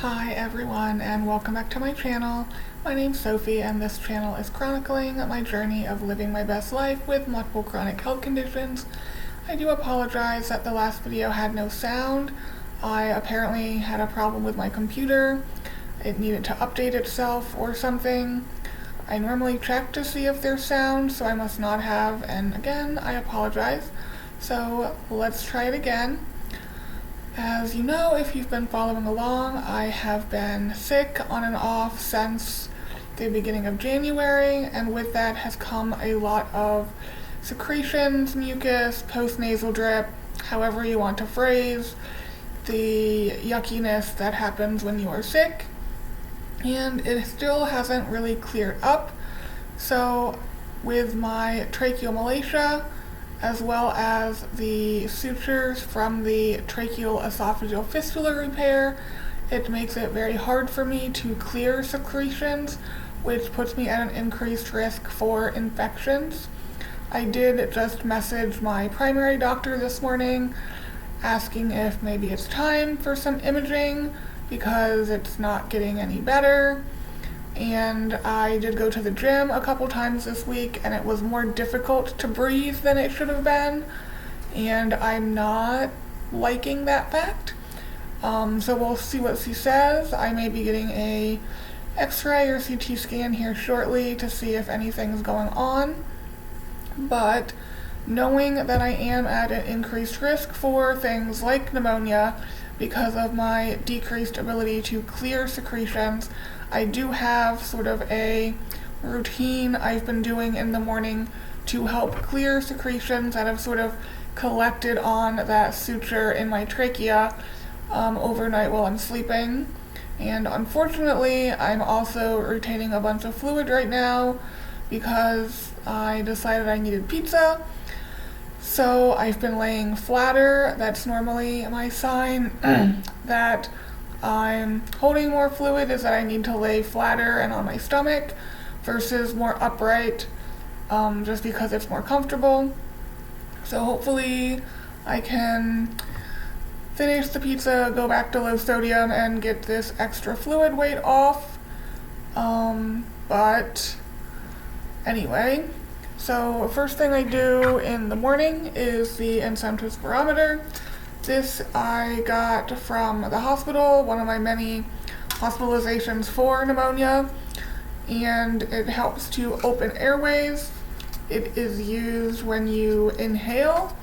Hi everyone, and welcome back to my channel. My name's Sophie, and this channel is chronicling my journey of living my best life with multiple chronic health conditions. I do apologize that the last video had no sound. I apparently had a problem with my computer. It needed to update itself or something. I normally check to see if there's sound, so I must not have, and again, I apologize. So let's try it again. As you know, if you've been following along, I have been sick on and off since the beginning of January, and with that has come a lot of secretions, mucus, postnasal drip, however you want to phrase the yuckiness that happens when you are sick, and it still hasn't really cleared up. So with my tracheomalacia, as well as the sutures from the tracheoesophageal fistula repair, it makes it very hard for me to clear secretions, which puts me at an increased risk for infections. I did just message my primary doctor this morning asking if maybe it's time for some imaging because it's not getting any better. And I did go to the gym a couple times this week, and it was more difficult to breathe than it should have been, and I'm not liking that fact. So we'll see what she says. I may be getting a x-ray or CT scan here shortly to see if anything's going on, but knowing that I am at an increased risk for things like pneumonia because of my decreased ability to clear secretions, I do have sort of a routine I've been doing in the morning to help clear secretions that have sort of collected on that suture in my trachea overnight while I'm sleeping. And unfortunately, I'm also retaining a bunch of fluid right now because I decided I needed pizza. So I've been laying flatter. That's normally my sign that I'm holding more fluid, is that I need to lay flatter and on my stomach versus more upright, just because it's more comfortable. So hopefully I can finish the pizza, go back to low sodium, and get this extra fluid weight off. But anyway, so first thing I do in the morning is the incentive spirometer. This I got from the hospital, one of my many hospitalizations for pneumonia, and it helps to open airways. It is used when you inhale,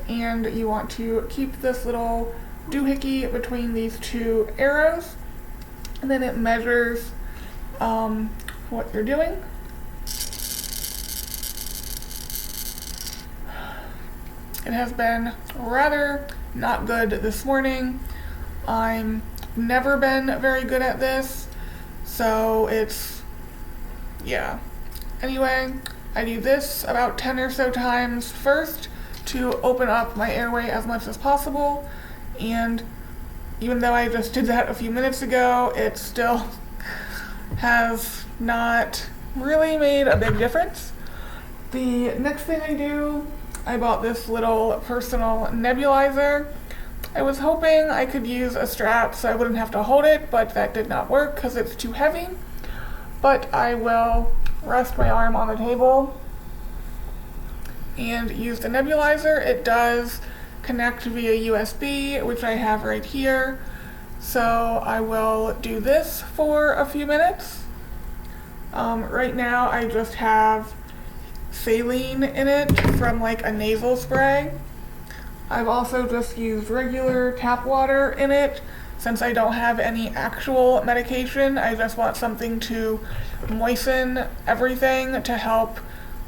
and you want to keep this little doohickey between these two arrows, and then it measures what you're doing. It has been rather not good this morning. I'm never been very good at this, so yeah. Anyway, I do this about 10 or so times first to open up my airway as much as possible, and even though I just did that a few minutes ago, it still has not really made a big difference. The next thing I do, I bought this little personal nebulizer. I was hoping I could use a strap so I wouldn't have to hold it, but that did not work because it's too heavy. But I will rest my arm on the table and use the nebulizer. It does connect via USB, which I have right here. So I will do this for a few minutes. Right now I just have saline in it from like a nasal spray. I've also just used regular tap water in it since I don't have any actual medication. I just want something to moisten everything to help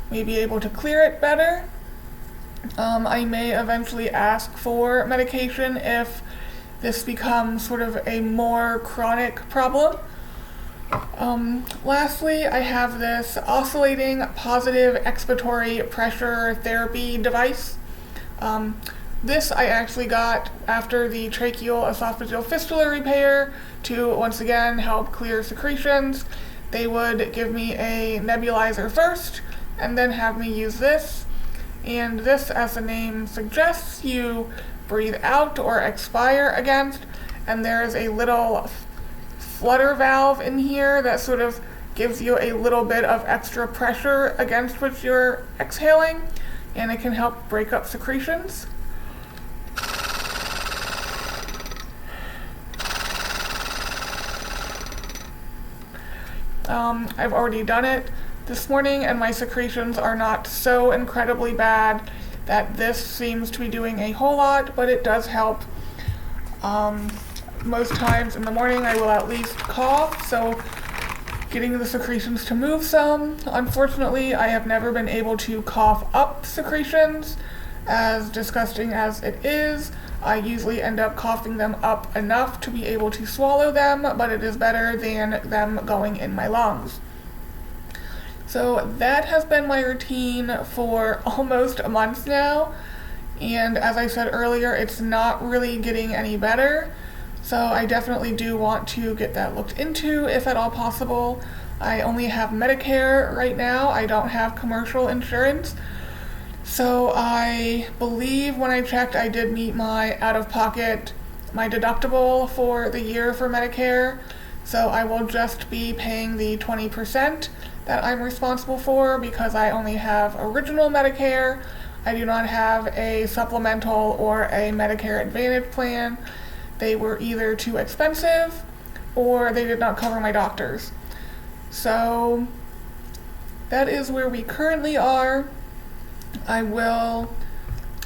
me be able to clear it better. I may eventually ask for medication if this becomes sort of a more chronic problem. Lastly, I have this oscillating positive expiratory pressure therapy device. This I actually got after the tracheoesophageal fistula repair to once again help clear secretions. They would give me a nebulizer first and then have me use this. And this, as the name suggests, you breathe out or expire against, and there is a little flutter valve in here that sort of gives you a little bit of extra pressure against which you're exhaling, and it can help break up secretions. I've already done it this morning, and my secretions are not so incredibly bad that this seems to be doing a whole lot, but it does help. Most times in the morning I will at least cough, so getting the secretions to move some. Unfortunately, I have never been able to cough up secretions, as disgusting as it is. I usually end up coughing them up enough to be able to swallow them, but it is better than them going in my lungs. So that has been my routine for almost a month now, and as I said earlier, it's not really getting any better. So I definitely do want to get that looked into if at all possible. I only have Medicare right now. I don't have commercial insurance. So I believe when I checked, I did meet my out-of-pocket, my deductible for the year for Medicare. So I will just be paying the 20% that I'm responsible for because I only have original Medicare. I do not have a supplemental or a Medicare Advantage plan. They were either too expensive or they did not cover my doctors. So that is where we currently are. I will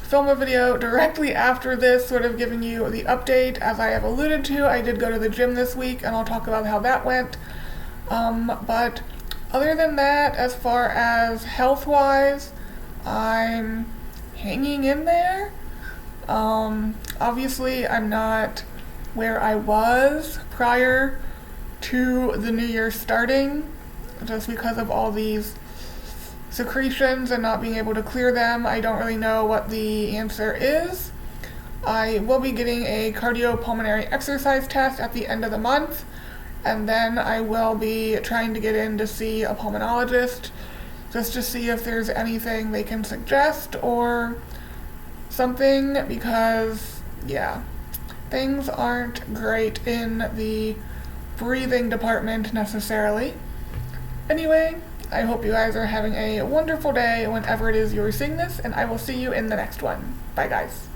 film a video directly after this, sort of giving you the update. As I have alluded to, I did go to the gym this week, and I'll talk about how that went. But other than that, as far as health-wise, I'm hanging in there. Obviously, I'm not where I was prior to the new year starting, just because of all these secretions and not being able to clear them. I don't really know what the answer is. I will be getting a cardiopulmonary exercise test at the end of the month, and then I will be trying to get in to see a pulmonologist just to see if there's anything they can suggest or something, because yeah, things aren't great in the breathing department necessarily. Anyway, I hope you guys are having a wonderful day whenever it is you're seeing this, and I will see you in the next one. Bye guys.